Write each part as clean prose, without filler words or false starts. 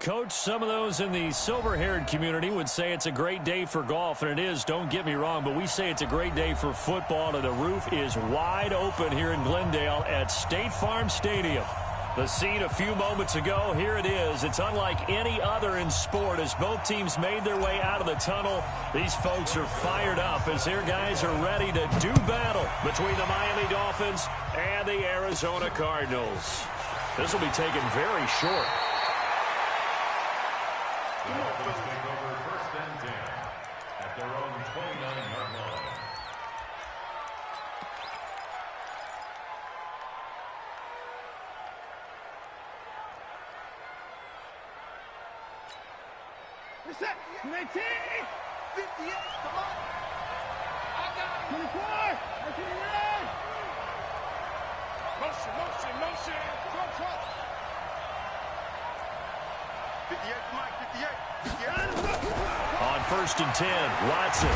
Coach, some of those in the silver-haired community would say it's a great day for golf, and it is, don't get me wrong, but we say it's a great day for football, and the roof is wide open here in Glendale at State Farm Stadium. The scene a few moments ago, here it is. It's unlike any other in sport as both teams made their way out of the tunnel. These folks are fired up as their guys are ready to do battle between the Miami Dolphins and the Arizona Cardinals. This will be taken very short. The Dolphins take over 1st and 10 at their own 29-yard line. Reset. 19. 58. Come on. I got it. 24. 29. Motion, motion, motion. Trump. 58, Mike. 58. 58. On 1st and 10, Watson.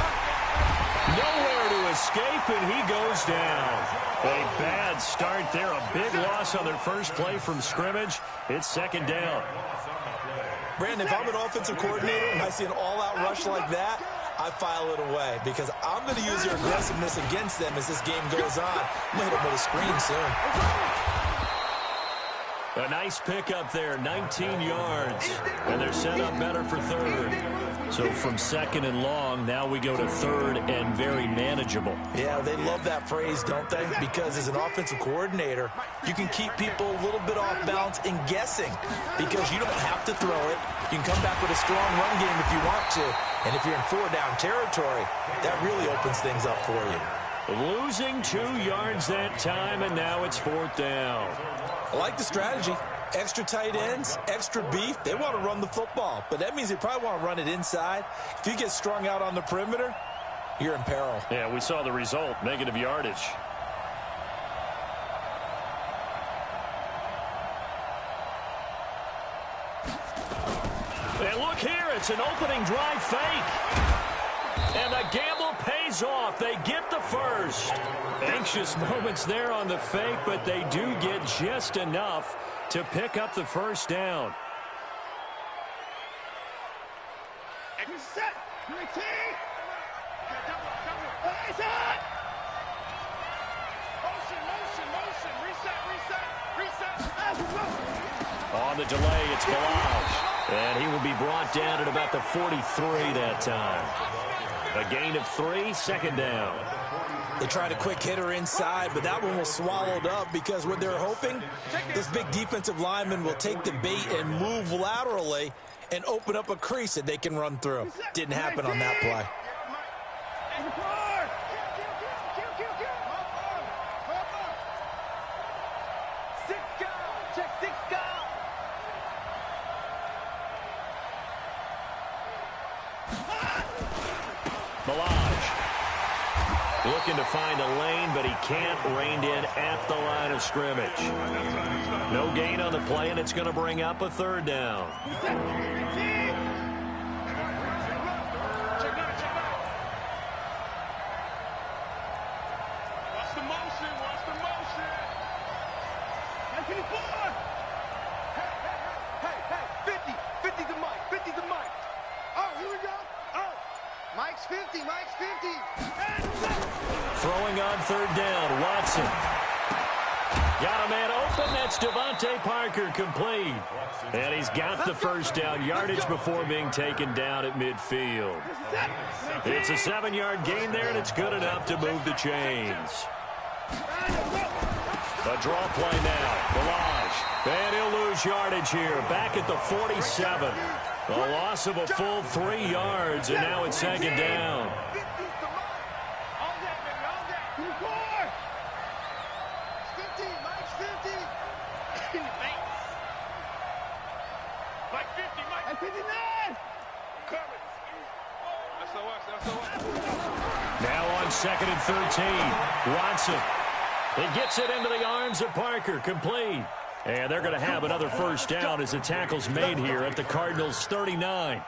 Nowhere to escape, and he goes down. A bad start there. A big loss on their first play from scrimmage. It's 2nd down. Brandon, if I'm an offensive coordinator and I see an all-out rush like that, I file it away because I'm going to use their aggressiveness against them as this game goes on. I'm going to hit them with a screen soon. A nice pickup there, 19 yards. And they're set up better for 3rd. So from 2nd and long, now we go to 3rd and very manageable. Yeah, they love that phrase, don't they? Because as an offensive coordinator, you can keep people a little bit off balance and guessing because you don't have to throw it. You can come back with a strong run game if you want to. And if you're in 4-down territory, that really opens things up for you. Losing 2 yards that time, and now it's 4th down. I like the strategy. Extra tight ends, extra beef. They want to run the football, but that means they probably want to run it inside. If you get strung out on the perimeter, you're in peril. Yeah, we saw the result, negative yardage. And look here, it's an opening drive fake. And the gamble pays off. They get the first. Anxious moments there on the fake, but they do get just enough to pick up the 1st down. Set. 19. Motion. Reset. On the delay, it's Balaj. And he will be brought down at about the 43 that time. A gain of 3, 2nd down. They tried a quick hitter inside, but that one was swallowed up because what they're hoping, this big defensive lineman will take the bait and move laterally and open up a crease that they can run through. Didn't happen on that play. Looking to find a lane, but he can't. Reined in at the line of scrimmage. No gain on the play, and it's going to bring up a 3rd down. Watch the motion. Hey, 50 to Mike. Oh, here we go. Oh, Mike's 50. Throwing on 3rd down, Watson. Got a man open. That's Devontae Parker, complete. And he's got the 1st down yardage before being taken down at midfield. It's a 7-yard gain there, and it's good enough to move the chains. A draw play now. Balaj. And he'll lose yardage here. Back at the 47. A loss of a full 3 yards, and now it's 2nd down. Now on 2nd and 13. Watson. He gets it into the arms of Parker. Complete. And they're going to have another first down as the tackle's made here at the Cardinals' 39.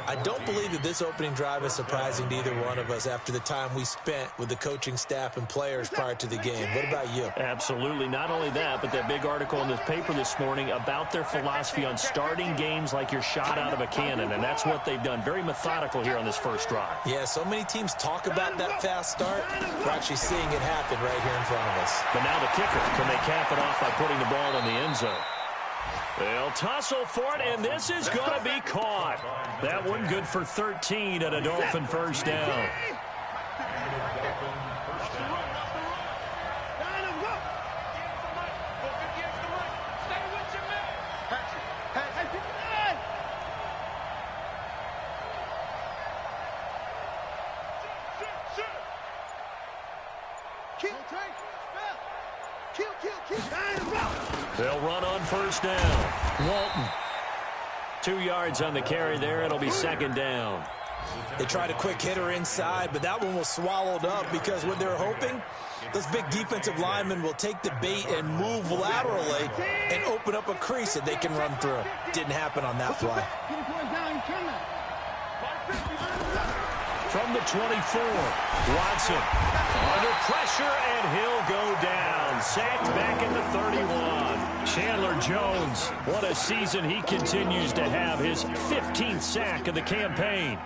I don't believe that this opening drive is surprising to either one of us after the time we spent with the coaching staff and players prior to the game. What about you? Absolutely. Not only that, but that big article in the paper this morning about their philosophy on starting games like you're shot out of a cannon, and that's what they've done. Very methodical here on this first drive. Yeah, so many teams talk about that fast start. We're actually seeing it happen right here in front of us. But now the kicker, can they cap it off by putting the ball in the end zone? They'll tussle for it, and this is going to be caught. That one good for 13 at a Dolphin first down. They'll run on first down. Walton. 2 yards on the carry there. It'll be second down. They tried a quick hitter inside, but that one was swallowed up because what they're hoping, those big defensive linemen will take the bait and move laterally and open up a crease that they can run through. Didn't happen on that play. From the 24, Watson under pressure, and he'll go down. Sacked back at the 31. Chandler Jones, what a season he continues to have. His 15th sack of the campaign.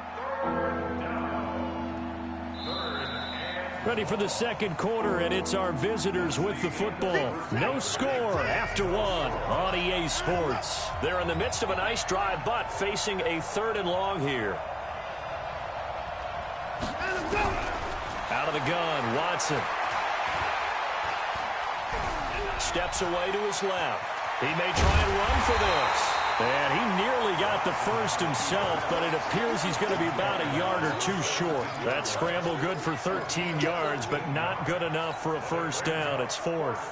Ready for the second quarter, and it's our visitors with the football. No score after one on EA Sports. They're in the midst of a nice drive, but facing a 3rd and long here. Out of the gun, Watson. Steps away to his left. He may try and run for this. And he nearly got the first himself, but it appears he's going to be about a yard or two short. That scramble good for 13 yards, but not good enough for a first down. It's 4th.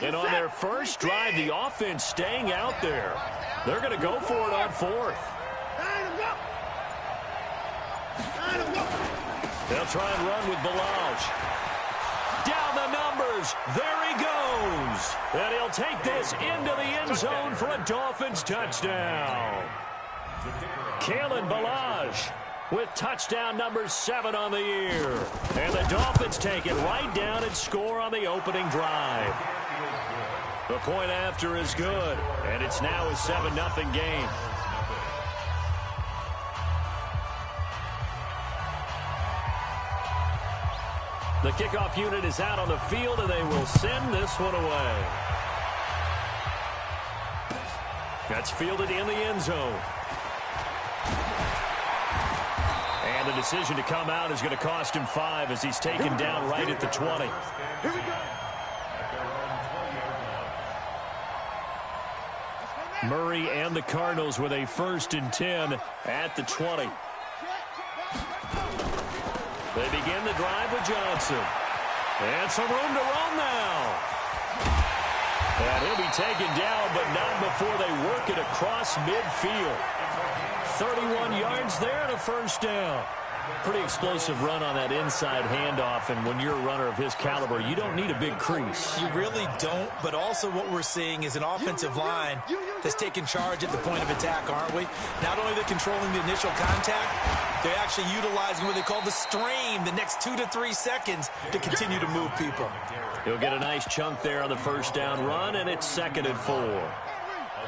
And on their first drive, the offense staying out there. They're going to go for it on 4th. They'll try and run with Balaj. Down the numbers. There he goes. And he'll take this into the end zone for a Dolphins touchdown. Kalen Balaj with touchdown number 7 on the year. And the Dolphins take it right down and score on the opening drive. The point after is good, and it's now a 7-0 game. The kickoff unit is out on the field, and they will send this one away. That's fielded in the end zone. And the decision to come out is going to cost him 5 as he's taken down right at the 20. Here we go. Murray and the Cardinals with a 1st and 10 at the 20. They begin the drive with Johnson. And some room to run now. And he'll be taken down, but not before they work it across midfield. 31 yards there and a first down. Pretty explosive run on that inside handoff, and when you're a runner of his caliber, you don't need a big crease. You really don't, but also what we're seeing is an offensive line that's taking charge at the point of attack, aren't we? Not only they're controlling the initial contact, they're actually utilizing what they call the strain, the next 2 to 3 seconds to continue to move people. He'll get a nice chunk there on the first down run, and it's 2nd and 4. A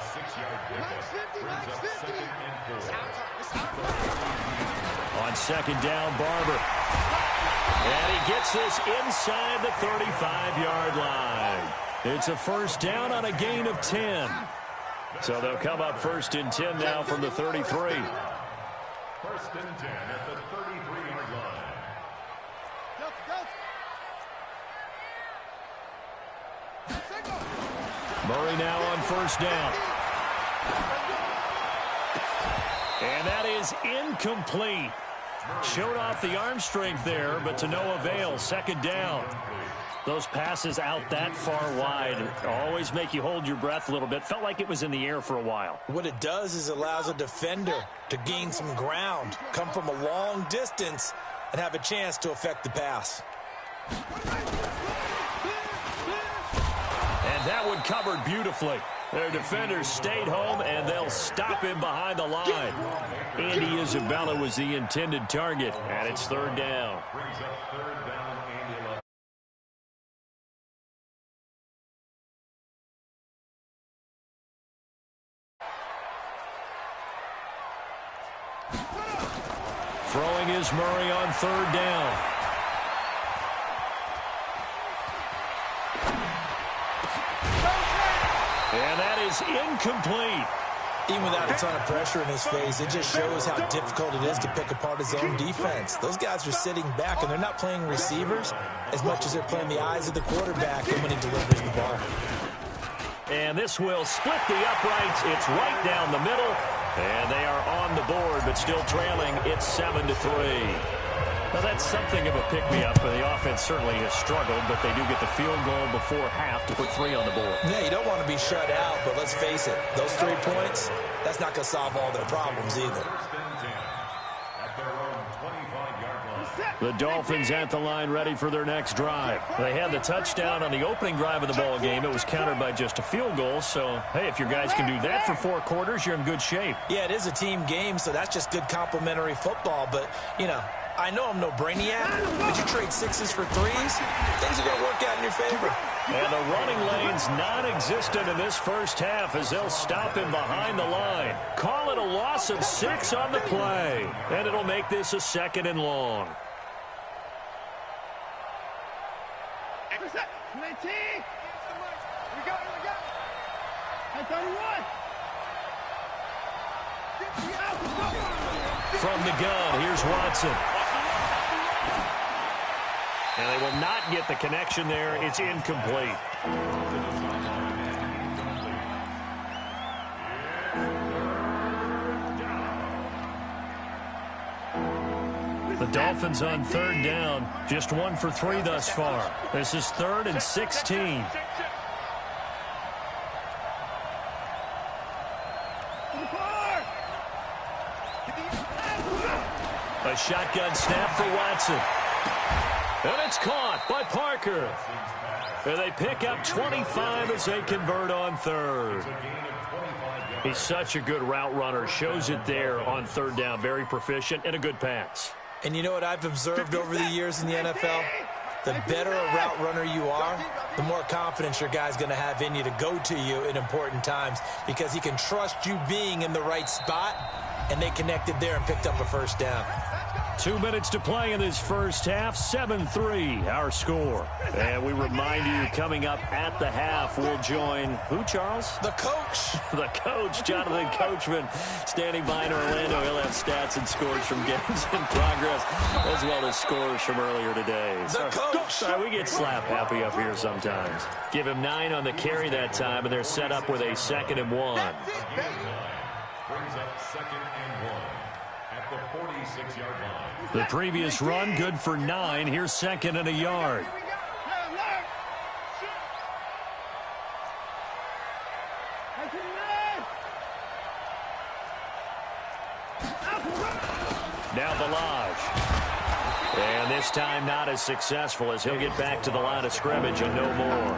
6-yard pickup brings up 2nd and 4. On 2nd down, Barber. And he gets this inside the 35-yard line. It's a first down on a gain of 10. So they'll come up 1st and 10 now from the 33. 1st and 10 at the 33-yard line. Murray now on 1st down. And that is incomplete. Showed off the arm strength there, but to no avail. Second down. Those passes out that far wide always make you hold your breath a little bit. Felt like it was in the air for a while. What it does is it allows a defender to gain some ground, come from a long distance, and have a chance to affect the pass. And that one covered beautifully. Their defenders stayed home, and they'll stop him behind the line. Andy Isabella was the intended target, and it's third down. Brings up third down, Andy. Throwing is Murray on third down. And that is incomplete. Even without a ton of pressure in his face, it just shows how difficult it is to pick apart his own defense. Those guys are sitting back, and they're not playing receivers as much as they're playing the eyes of the quarterback and when he delivers the ball. And this will split the uprights. It's right down the middle. And they are on the board, but still trailing. It's 7-3. Now, that's something of a pick-me-up. The offense certainly has struggled, but they do get the field goal before half to put 3 on the board. Yeah, you don't want to be shut out, but let's face it, those 3 points, that's not going to solve all their problems either. The Dolphins at the line, ready for their next drive. They had the touchdown on the opening drive of the ball game. It was countered by just a field goal. So, hey, if your guys can do that for 4 quarters, you're in good shape. Yeah, it is a team game, so that's just good complimentary football. But, you know, I know I'm no brainiac, but you trade 6s for 3s, things are going to work out in your favor. And the running lane's non-existent in this first half as they'll stop him behind the line. Call it a loss of 6 on the play. And it'll make this a 2nd and long. From the gun, here's Watson. And they will not get the connection there. It's incomplete. The Dolphins on third down. Just 1 for 3 thus far. This is 3rd and 16. A shotgun snap for Watson. And it's caught by Parker. And they pick up 25 as they convert on third. He's such a good route runner. Shows it there on third down. Very proficient and a good pass. And you know what I've observed over the years in the NFL? The better a route runner you are, the more confidence your guy's going to have in you to go to you in important times because he can trust you being in the right spot, and they connected there and picked up a first down. 2 minutes to play in this first half. 7-3, our score. And we remind you, coming up at the half, we'll join who, Charles? The coach. The coach, Jonathan Coachman, standing by in Orlando. He'll have stats and scores from games in progress, as well as scores from earlier today. The coach. Sorry, we get slap happy up here sometimes. Give him 9 on the carry that time, and they're set up with a 2nd and 1. Brings up 2nd and 1 at the 46-yard line. The previous run, good for 9. Here's 2nd and a yard. Now Balaj. And this time not as successful as he'll get back to the line of scrimmage and no more.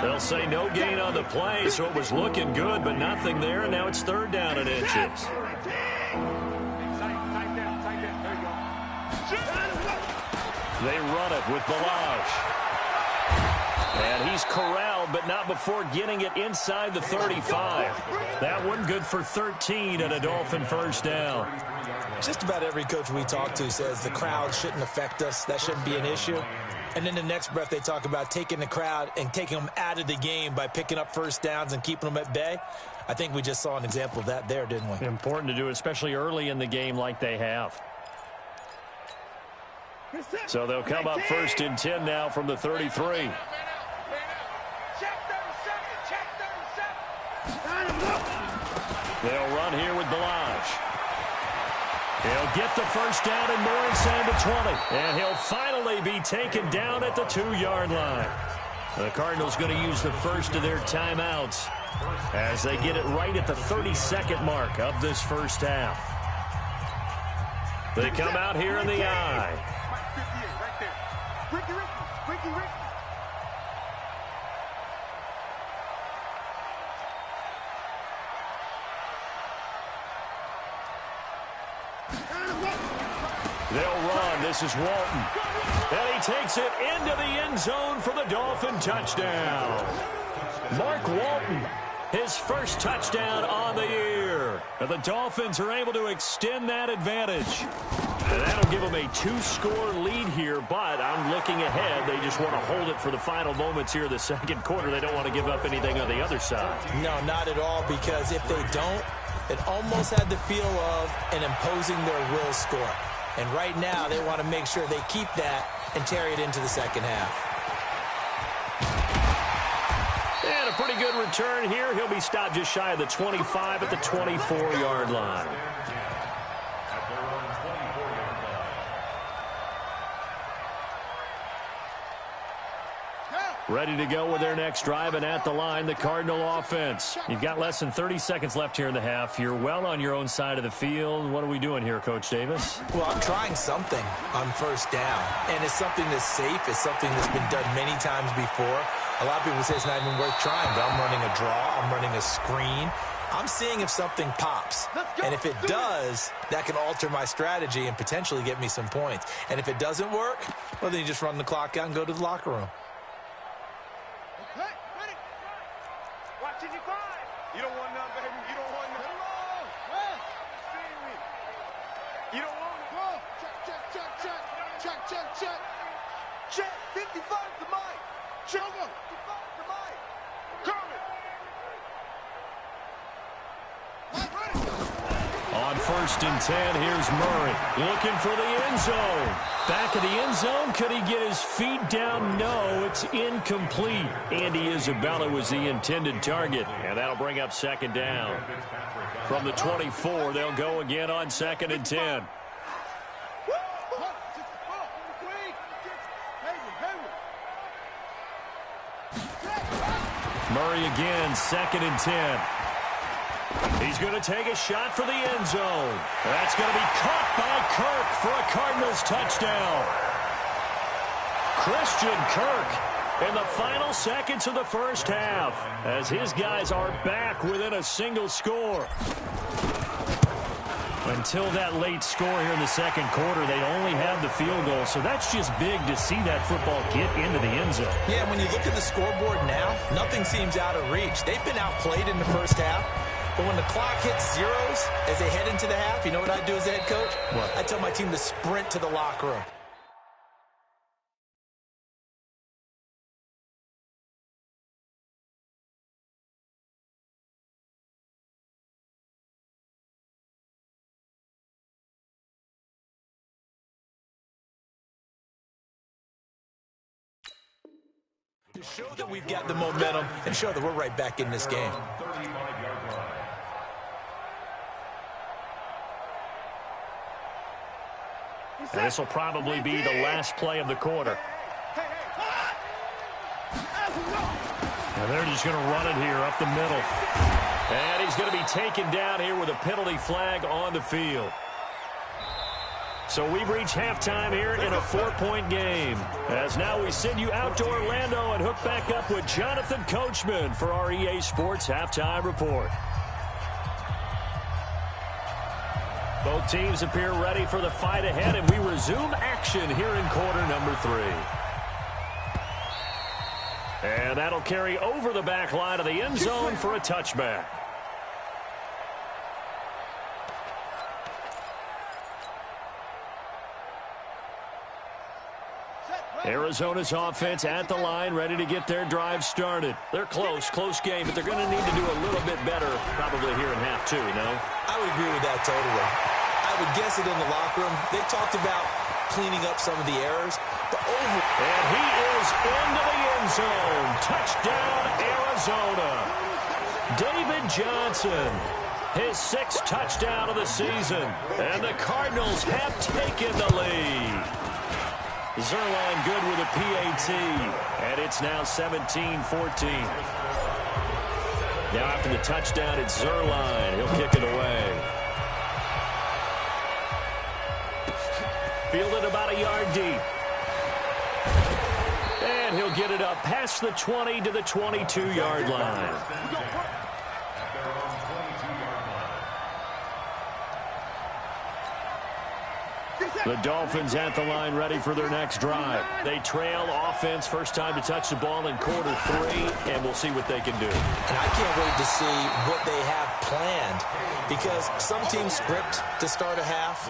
They'll say no gain on the play, so it was looking good, but nothing there, and now it's 3rd down and inches. They run it with Balaj. And he's corralled, but not before getting it inside the 35. That one good for 13 and a Dolphin first down. Just about every coach we talk to says the crowd shouldn't affect us. That shouldn't be an issue. And then the next breath they talk about taking the crowd and taking them out of the game by picking up first downs and keeping them at bay. I think we just saw an example of that there, didn't we? Important to do, especially early in the game like they have. So they'll come up 1st and 10 now from the 33. They'll run here with Balaj. He'll get the first down and more inside the 20. And he'll finally be taken down at the 2-yard line. The Cardinals going to use the first of their timeouts as they get it right at the 32nd mark of this first half. They come out here in the I. They'll run. This is Walton. And he takes it into the end zone for the Dolphin touchdown. Mark Walton, his first touchdown on the year. And the Dolphins are able to extend that advantage. And that'll give them a 2-score lead here, but I'm looking ahead. They just want to hold it for the final moments here of the second quarter. They don't want to give up anything on the other side. No, not at all, because if they don't, it almost had the feel of an imposing their will score. And right now, they want to make sure they keep that and carry it into the second half. And a pretty good return here. He'll be stopped just shy of the 25 at the 24-yard line. Ready to go with their next drive, and at the line, the Cardinal offense. You've got less than 30 seconds left here in the half. You're well on your own side of the field. What are we doing here, Coach Davis? Well, I'm trying something on first down, and it's something that's safe. It's something that's been done many times before. A lot of people say it's not even worth trying, but I'm running a draw. I'm running a screen. I'm seeing if something pops, and if it does, that can alter my strategy and potentially get me some points. And if it doesn't work, well, then you just run the clock out and go to the locker room. You don't want none, baby. You don't want none. You don't want it. Check. 55 to Mike. Check. 55 to Mike. Coming. On 1st and 10, here's Murray looking for the end zone. Back of the end zone, could he get his feet down? No, it's incomplete. Andy Isabella was the intended target, and that'll bring up 2nd down. From the 24, they'll go again on 2nd and 10. Murray again, 2nd and 10. He's going to take a shot for the end zone. That's going to be caught by Kirk for a Cardinals touchdown. Christian Kirk in the final seconds of the first half as his guys are back within a single score. Until that late score here in the second quarter, they only have the field goal, so that's just big to see that football get into the end zone. Yeah, when you look at the scoreboard now, nothing seems out of reach. They've been outplayed in the first half. But when the clock hits zeros as they head into the half, you know what I do as a head coach? What? I tell my team to sprint to the locker room. To show that we've got the momentum and show that we're right back in this game. And this will probably be the last play of the quarter. And they're just going to run it here up the middle. And he's going to be taken down here with a penalty flag on the field. So we've reached halftime here in a 4-point game. As now we send you out to Orlando and hook back up with Jonathan Coachman for our EA Sports Halftime Report. Both teams appear ready for the fight ahead, and we resume action here in quarter number 3. And that'll carry over the back line of the end zone for a touchback. Arizona's offense at the line, ready to get their drive started. They're close game, but they're going to need to do a little bit better probably here in half 2, no? I would agree with that totally. I would guess it in the locker room. They talked about cleaning up some of the errors. And he is into the end zone. Touchdown, Arizona. David Johnson. His 6th touchdown of the season. And the Cardinals have taken the lead. Zuerlein good with a PAT. And it's now 17-14. Now after the touchdown, it's Zuerlein. He'll kick it away. Fielded about a yard deep. And he'll get it up past the 20 to the 22-yard line. The Dolphins at the line ready for their next drive. They trail offense, first time to touch the ball in quarter 3, and we'll see what they can do. And I can't wait to see what they have planned, because some teams script to start a half.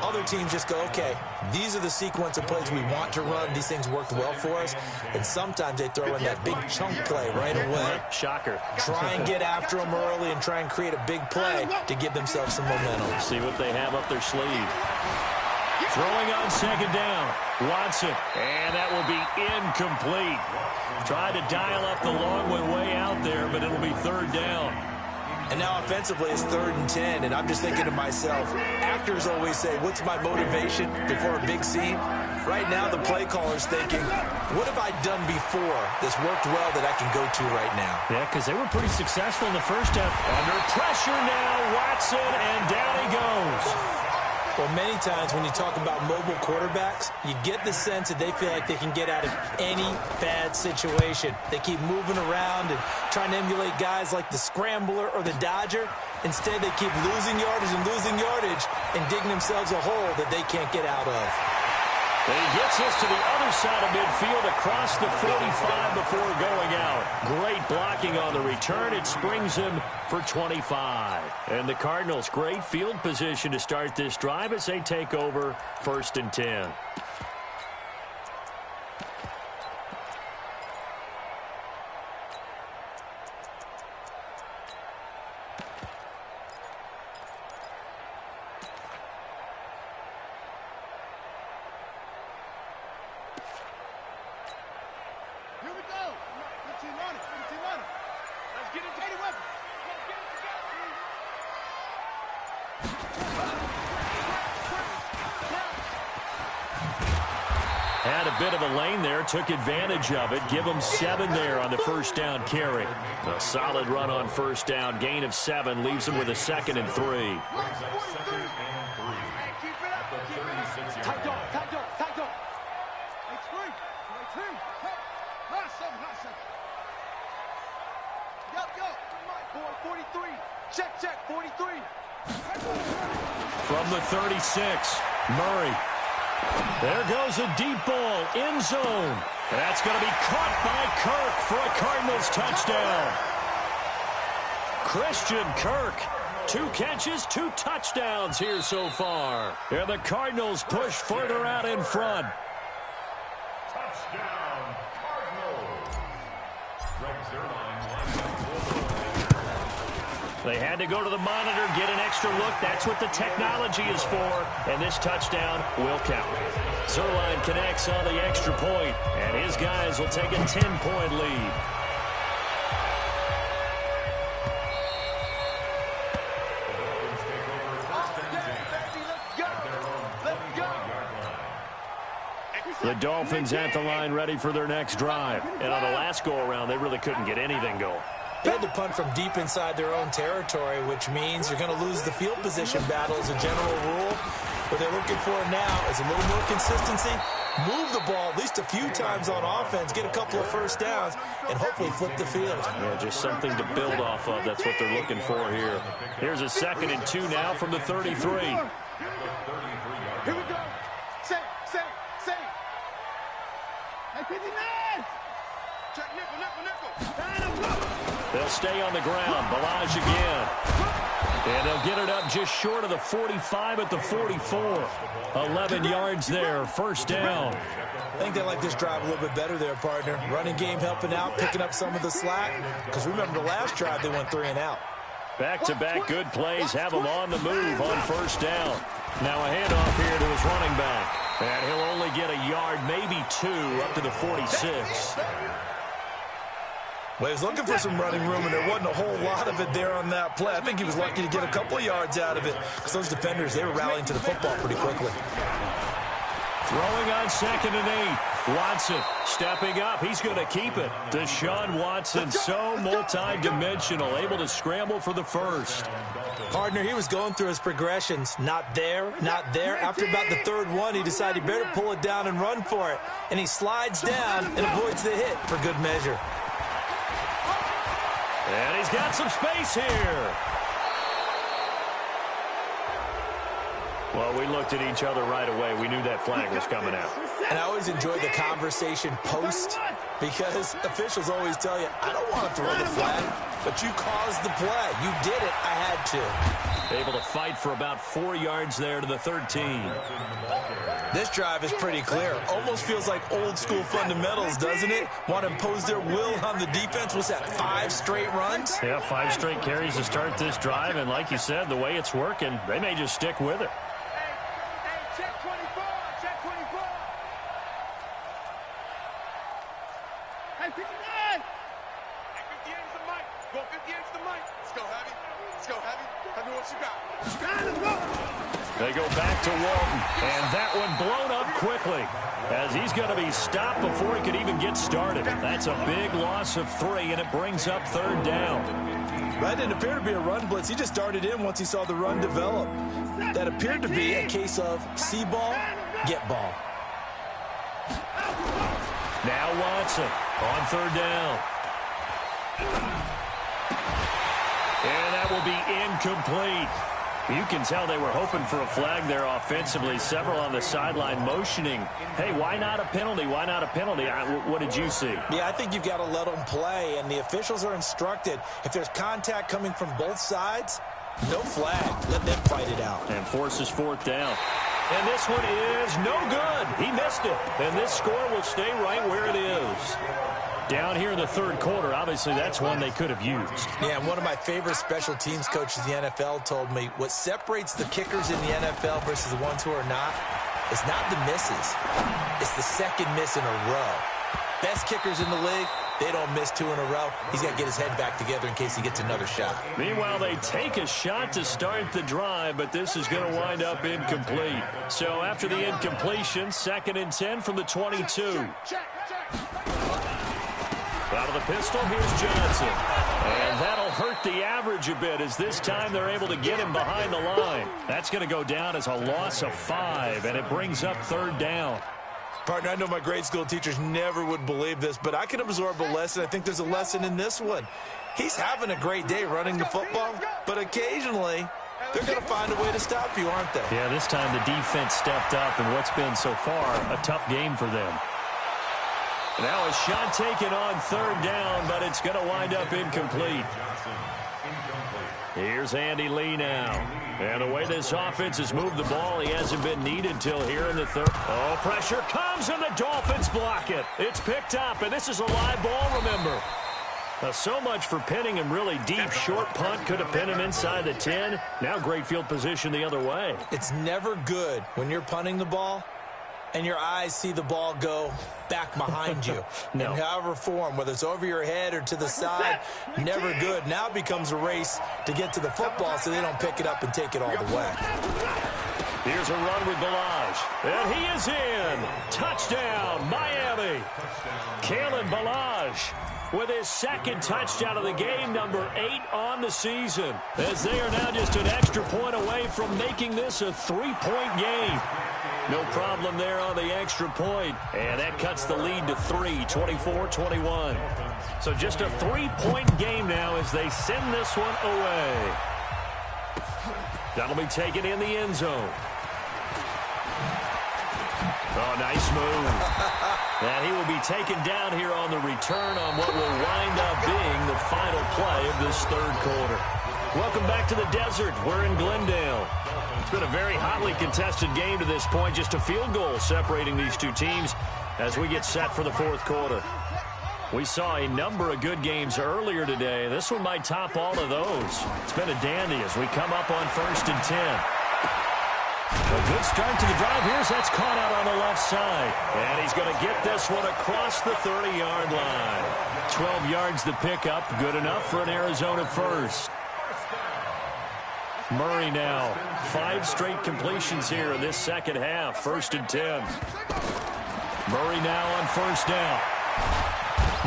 Other teams just go, okay, these are the sequence of plays we want to run. These things worked well for us. And sometimes they throw in that big chunk play right away. Shocker. Try and get after them early and try and create a big play to give themselves some momentum. See what they have up their sleeve. Throwing on second down. Watson. And that will be incomplete. Tried to dial up the long one way out there, but it'll be third down. And now offensively it's 3rd and 10, and I'm just thinking to myself, actors always say, what's my motivation before a big scene? Right now the play caller's thinking, what have I done before that's worked well that I can go to right now? Yeah, because they were pretty successful in the first half. Under pressure now, Watson, and down he goes. Well, many times when you talk about mobile quarterbacks, you get the sense that they feel like they can get out of any bad situation. They keep moving around and trying to emulate guys like the Scrambler or the Dodger. Instead, they keep losing yardage and digging themselves a hole that they can't get out of. And he gets us to the other side of midfield across the 45 before going out. Great blocking on the return. It springs him for 25. And the Cardinals, great field position to start this drive as they take over 1st and 10. Had a bit of a lane there, took advantage of it. Give him 7 there on the first down carry. A solid run on first down, gain of 7, leaves him with a 2nd and 3. Check, 43. From the 36, Murray. There goes a deep ball, end zone. That's going to be caught by Kirk for a Cardinals touchdown. Christian Kirk, 2 catches, 2 touchdowns here so far. And the Cardinals push further out in front. Touchdown, Cardinals. They had to go to the monitor, get an extra look. That's what the technology is for. And this touchdown will count. Zuerlein connects on the extra point, and his guys will take a 10-point lead. The Dolphins at the line ready for their next drive. And on the last go-around, they really couldn't get anything going. They had to punt from deep inside their own territory, which means you're going to lose the field position battle as a general rule. What they're looking for now is a little more consistency, move the ball at least a few times on offense, get a couple of first downs, and hopefully flip the field. Yeah, just something to build off of. That's what they're looking for here. Here's a 2nd and 2 now from the 33. Here we go. Say. Hey, 59. Check nickel. They'll stay on the ground. Balaj again. And they'll get it up just short of the 45 at the 44. 11 yards there, first down. I think they like this drive a little bit better there, partner. Running game helping out, picking up some of the slack. Because remember, the last drive they went 3 and out. Back-to-back good plays have him on the move on first down. Now a handoff here to his running back. And he'll only get a yard, maybe 2, up to the 46. Well, he was looking for some running room, and there wasn't a whole lot of it there on that play. I think he was lucky to get a couple of yards out of it because those defenders, they were rallying to the football pretty quickly. Throwing on 2nd and 8. Watson stepping up. He's going to keep it. Deshaun Watson, so multi-dimensional, able to scramble for the first. Partner, he was going through his progressions. Not there, not there. After about the 3rd one, he decided he better pull it down and run for it. And he slides down and avoids the hit for good measure. And he's got some space here. Well, we looked at each other right away. We knew that flag was coming out. And I always enjoy the conversation post because officials always tell you, I don't want to throw the flag, but you caused the play. You did it. I had to. Able to fight for about 4 yards there to the 13. This drive is pretty clear. Almost feels like old school fundamentals, doesn't it? Want to impose their will on the defense. What's that, 5 straight runs? Yeah, 5 straight carries to start this drive. And like you said, the way it's working, they may just stick with it. They go back to Walton, and that one blown up quickly as he's going to be stopped before he could even get started. That's a big loss of 3, and it brings up 3rd down. That didn't appear to be a run blitz. He just darted in once he saw the run develop. That appeared to be a case of see ball, get ball. Now Watson on 3rd down. And that will be incomplete. You can tell they were hoping for a flag there offensively. Several on the sideline motioning, hey, why not a penalty? Why not a penalty? What did you see? Yeah, I think you've got to let them play, and the officials are instructed. If there's contact coming from both sides, no flag. Let them fight it out. And forces 4th down. And this one is no good. He missed it. And this score will stay right where it is. Down here in the 3rd quarter, obviously that's one they could have used. Yeah, and one of my favorite special teams coaches in the NFL told me what separates the kickers in the NFL versus the ones who are not is not the misses. It's the 2nd miss in a row. Best kickers in the league, they don't miss 2 in a row. He's got to get his head back together in case he gets another shot. Meanwhile, they take a shot to start the drive, but this is going to wind up incomplete. So after the incompletion, 2nd and 10 from the 22. Out of the pistol, here's Johnson. And that'll hurt the average a bit as this time they're able to get him behind the line. That's going to go down as a loss of 5, and it brings up 3rd down. Partner, I know my grade school teachers never would believe this, but I can absorb a lesson. I think there's a lesson in this one. He's having a great day running the football, but occasionally they're going to find a way to stop you, aren't they? Yeah, this time the defense stepped up in what's been so far a tough game for them. Now a shot taken on 3rd down, but it's going to wind up incomplete. Here's Andy Lee now. And the way this offense has moved the ball, he hasn't been needed till here in the 3rd. Oh, pressure comes, and the Dolphins block it. It's picked up, and this is a live ball, remember. Now, so much for pinning him really deep. Short punt could have pinned him inside the 10. Now great field position the other way. It's never good when you're punting the ball and your eyes see the ball go back behind you. No. In however form, whether it's over your head or to the side, never good. Now it becomes a race to get to the football so they don't pick it up and take it all the way. Here's a run with Ballage. And he is in. Touchdown, Miami. Kalen Ballage with his 2nd touchdown of the game, number 8 on the season, as they are now just an extra point away from making this a 3-point game. No problem there on the extra point. And that cuts the lead to 3, 24-21. So just a 3-point game now as they send this one away. That'll be taken in the end zone. Oh, nice move. And he will be taken down here on the return on what will wind up being the final play of this 3rd quarter. Welcome back to the desert. We're in Glendale. It's been a very hotly contested game to this point. Just a field goal separating these two teams as we get set for the 4th quarter. We saw a number of good games earlier today. This one might top all of those. It's been a dandy as we come up on 1st and 10. A good start to the drive here as that's caught out on the left side. And he's going to get this one across the 30-yard line. 12 yards to pick up. Good enough for an Arizona first. Murray now. 5 straight completions here in this second half. 1st and 10. Murray now on 1st down.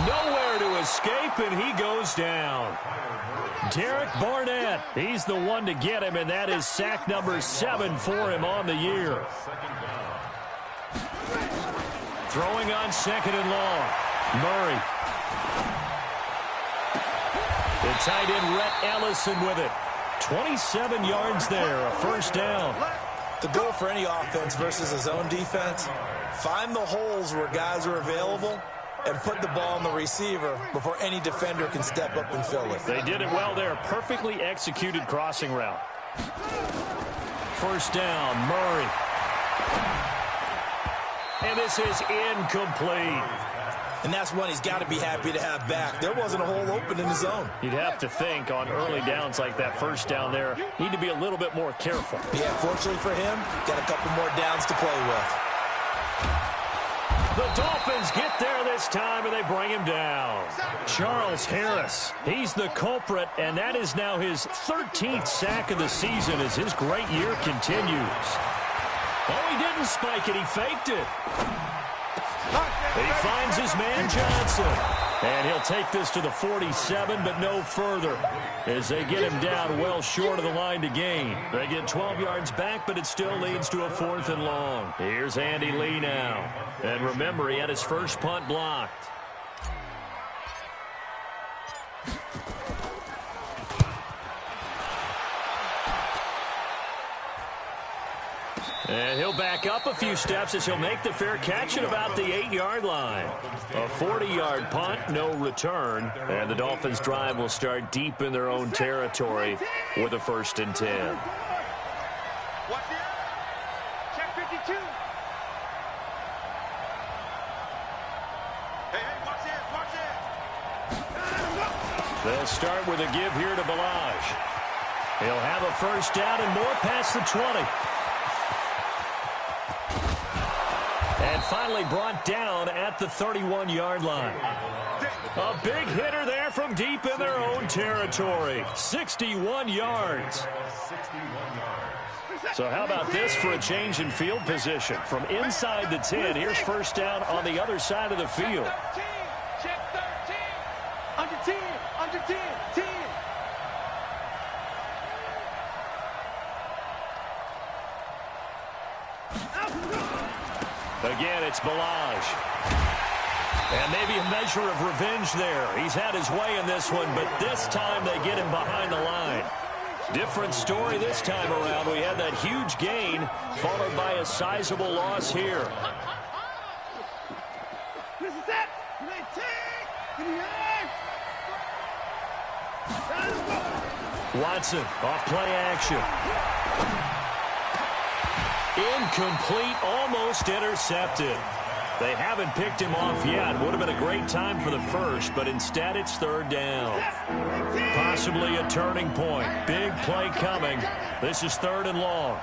Nowhere to escape, and he goes down. Derek Barnett, he's the one to get him, and that is sack number 7 for him on the year. Throwing on 2nd and long. Murray. The tight end, Rhett Ellison with it. 27 yards there, a 1st down. The goal for any offense versus a zone defense, find the holes where guys are available and put the ball on the receiver before any defender can step up and fill it. They did it well there. Perfectly executed crossing route. 1st down, Murray. And this is incomplete. And that's one he's got to be happy to have back. There wasn't a hole open in the zone. You'd have to think on early downs like that 1st down there, need to be a little bit more careful. Yeah, fortunately for him, got a couple more downs to play with. The Dolphins get there this time, and they bring him down. Charles Harris, he's the culprit, and that is now his 13th sack of the season as his great year continues. Oh, he didn't spike it. He faked it. He finds his man Johnson. And he'll take this to the 47, but no further, as they get him down well short of the line to gain. They get 12 yards back, but it still leads to a 4th and long. Here's Andy Lee now. And remember, he had his first punt blocked. And he'll back up a few steps as he'll make the fair catch at about the 8-yard line. A 40-yard punt, no return. And the Dolphins' drive will start deep in their own territory with a 1st and 10. Watch it. Check 52. Hey, watch it, watch it. They'll start with a give here to Balaj. He'll have a 1st down and more past the 20. And finally brought down at the 31-yard line. A big hitter there from deep in their own territory. 61 yards. So how about this for a change in field position? From inside the 10, here's 1st down on the other side of the field. Check 13. Under 10, under 10, 10. Again, it's Balaj. And maybe a measure of revenge there. He's had his way in this one, but this time they get him behind the line. Different story this time around. We had that huge gain, followed by a sizable loss here. This is it. Watson off play action. Incomplete, almost intercepted. They haven't picked him off yet. Would have been a great time for the first, but instead it's 3rd down. Possibly a turning point. Big play coming. This is 3rd and long.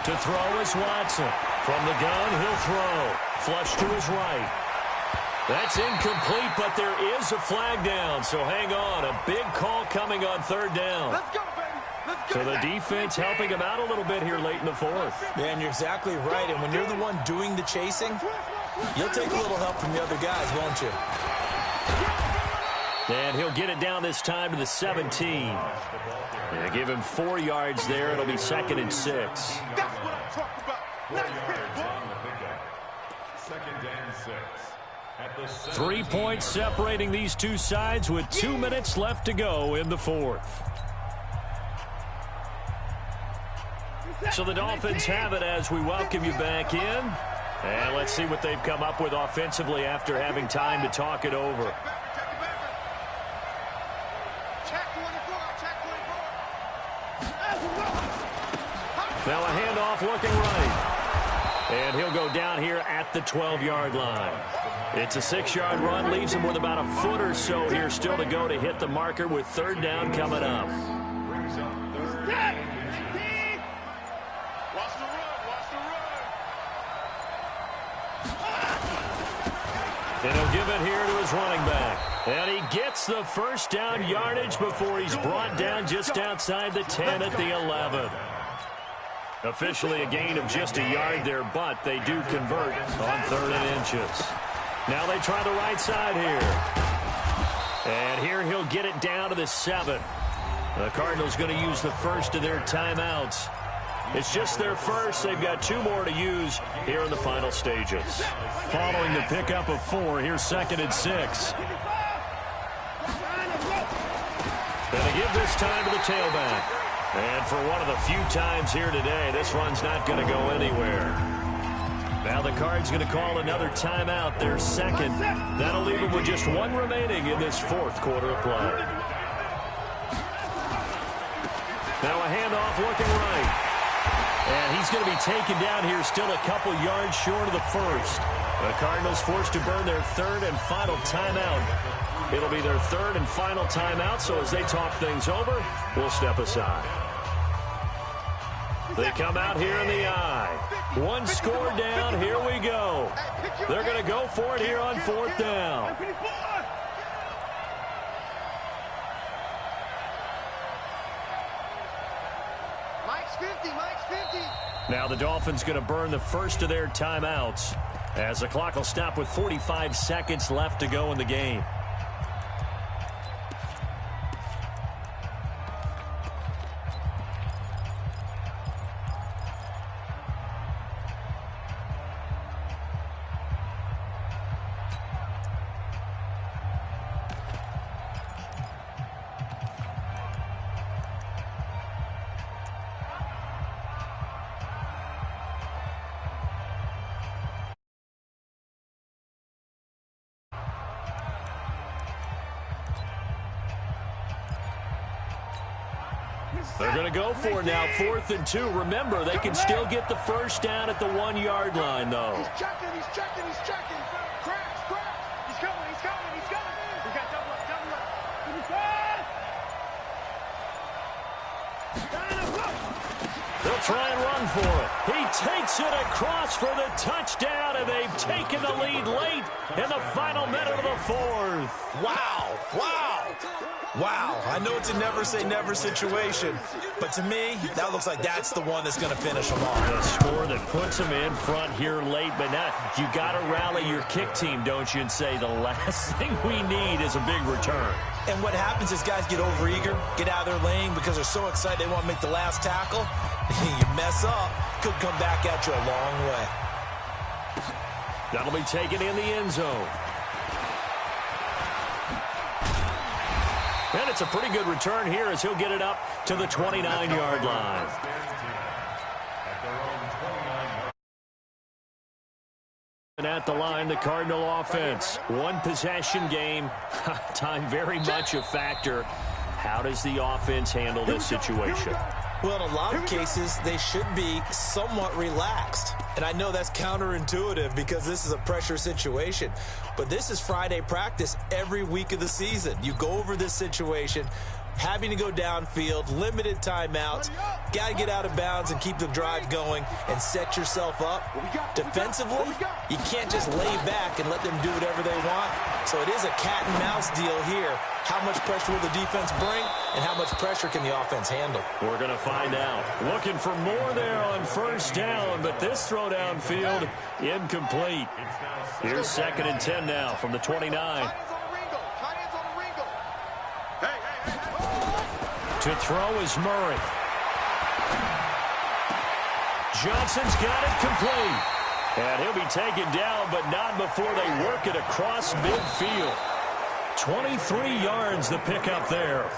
To throw is Watson. From the gun, he'll throw. Flush to his right. That's incomplete, but there is a flag down, so hang on. A big call coming on 3rd down. Let's go, baby. Let's go. So the defense helping him out a little bit here late in the 4th. Man, you're exactly right. And when you're the one doing the chasing, you'll take a little help from the other guys, won't you? And he'll get it down this time to the 17. Yeah, give him 4 yards there. It'll be 2nd and 6. That's what I'm talking about. 4 yards on the pickup. 2nd and 6. 3 points separating these two sides with 2 minutes left to go in the 4th. So the Dolphins have it as we welcome you back in. And let's see what they've come up with offensively after having time to talk it over. Now a handoff looking right. And he'll go down here at the 12-yard line. It's a 6-yard run, leaves him with about a foot or so here still to go to hit the marker with third down coming up. Brings up third and inches. Watch the run. Watch the run. And he'll give it here to his running back. And he gets the first down yardage before he's brought down just outside the 10 at the 11. Officially a gain of just a yard there, but they do convert on third and inches. Now they try the right side here. And here he'll get it down to the 7. The Cardinals going to use the first of their timeouts. It's just their first. They've got 2 more to use here in the final stages. Following the pickup of 4, here's 2nd and 6. Going to give this time to the tailback. And for one of the few times here today, this run's not going to go anywhere. Now the Cards going to call another timeout, their second. That'll leave them with just 1 remaining in this 4th quarter of play. Now a handoff looking right. And he's going to be taken down here still a couple yards short of the first. The Cardinals forced to burn their 3rd and final timeout. It'll be their 3rd and final timeout, so as they talk things over, we'll step aside. They come out here in the eye. 1 score down, here we go. They're going to go for it here on 4th down. Mike's 50. Mike's 50. Now the Dolphins going to burn the first of their timeouts as the clock will stop with 45 seconds left to go in the game. They're going to go for it now, 4th and 2. Remember, they can still get the first down at the 1-yard line, though. He's checking. He's checking. He's checking. Crash. Crash. He's coming. He's coming. He's coming. He's got double up. Double up. They'll try and run for it. He takes it across for the touchdown, and they've taken the lead late in the final minute of the 4th. Wow. Wow. Wow. I know it's a never-say-never situation, but to me, that looks like that's the one that's going to finish them off. The score that puts them in front here late, but now you got to rally your kick team, don't you, and say the last thing we need is a big return. And what happens is guys get overeager, get out of their lane because they're so excited they want to make the last tackle. You mess up, could come back at you a long way. That'll be taken in the end zone. And it's a pretty good return here as he'll get it up to the 29-yard line. And at the line, the Cardinal offense. 1 possession game. Time very much a factor. How does the offense handle this situation? Well, in a lot of cases, they should be somewhat relaxed. And I know that's counterintuitive because this is a pressure situation. But this is Friday practice every week of the season. You go over this situation, having to go downfield, limited timeouts, got to get out of bounds and keep the drive going and set yourself up. Defensively, you can't just lay back and let them do whatever they want. So it is a cat and mouse deal here. How much pressure will the defense bring and how much pressure can the offense handle? We're going to find out. Looking for more there on first down, but this throw downfield incomplete. Here's 2nd and 10 now from the 29. To throw is Murray. Johnson's got it complete. And he'll be taken down, but not before they work it across midfield. 23 yards the pickup there.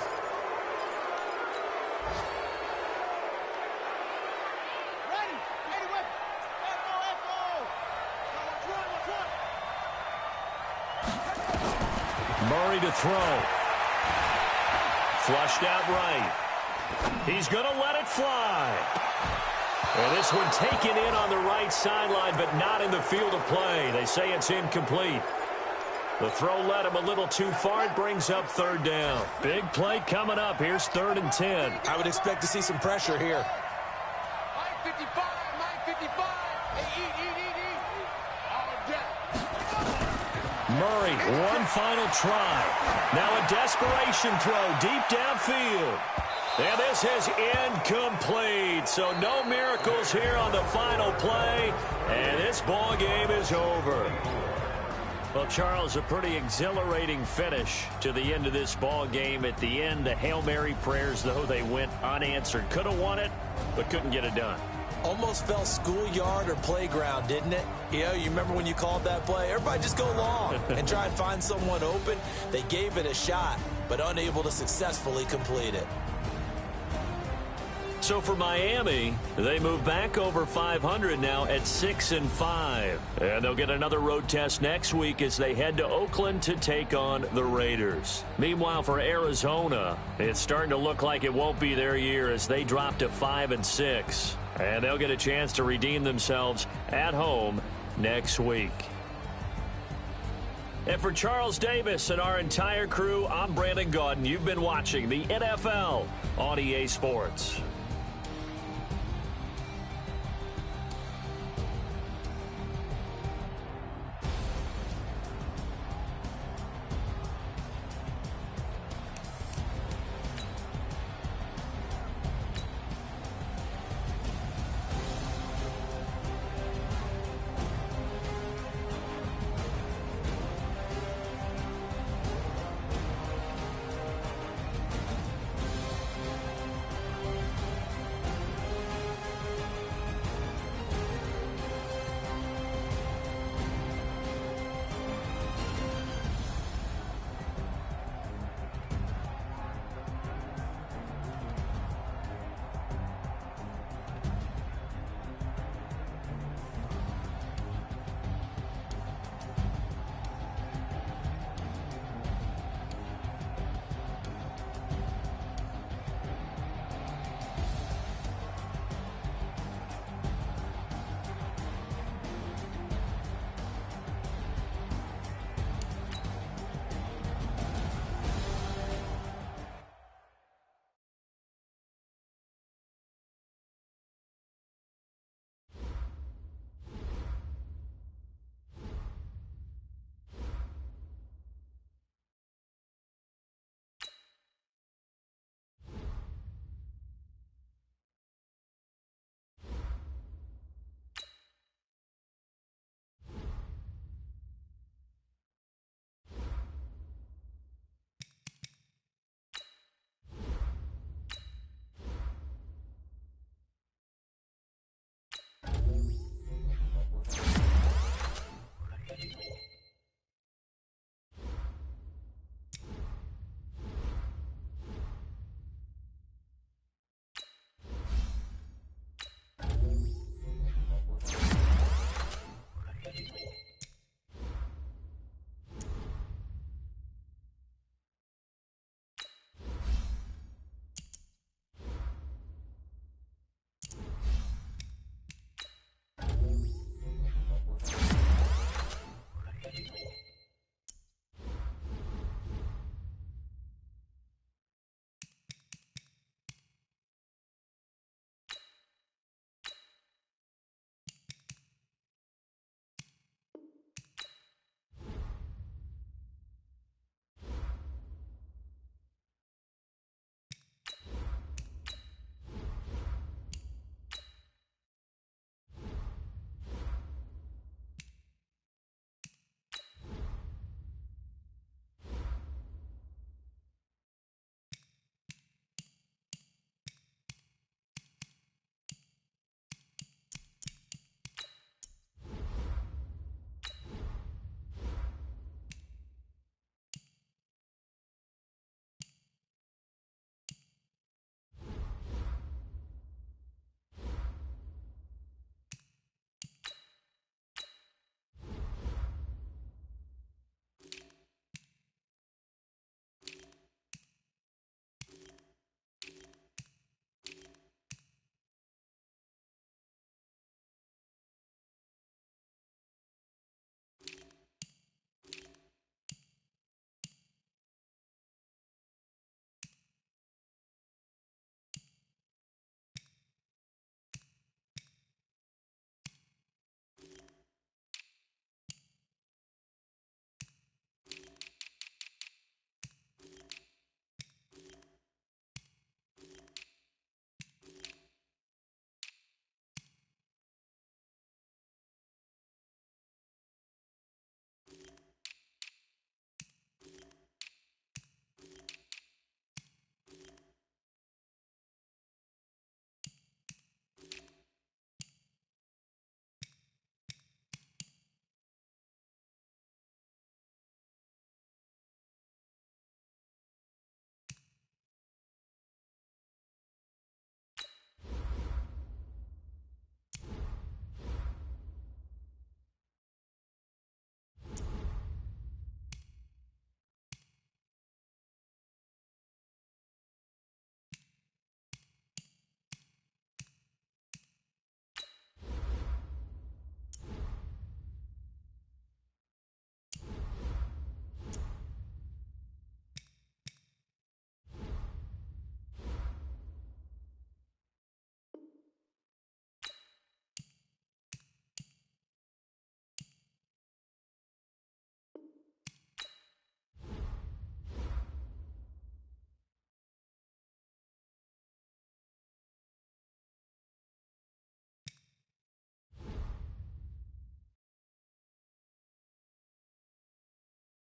Murray to throw. Flushed out right. He's going to let it fly. And this one taken in on the right sideline, but not in the field of play. They say it's incomplete. The throw led him a little too far. It brings up third down. Big play coming up. Here's 3rd and 10. I would expect to see some pressure here. Mike 55, Mike 55. Hey, all day. Murray, one final try. Now a desperation throw deep downfield. And this is incomplete. So no miracles here on the final play. And this ball game is over. Well, Charles, a pretty exhilarating finish to the end of this ball game. At the end, the Hail Mary prayers, though, they went unanswered. Could have won it, but couldn't get it done. Almost felt schoolyard or playground, didn't it? You remember when you called that play? Everybody just go long and try and find someone open. They gave it a shot, but unable to successfully complete it. So for Miami, they move back over 500 now at 6-5. And they'll get another road test next week as they head to Oakland to take on the Raiders. Meanwhile, for Arizona, it's starting to look like it won't be their year as they drop to 5-6. And they'll get a chance to redeem themselves at home next week. And for Charles Davis and our entire crew, I'm Brandon Gaudin. You've been watching the NFL on EA Sports.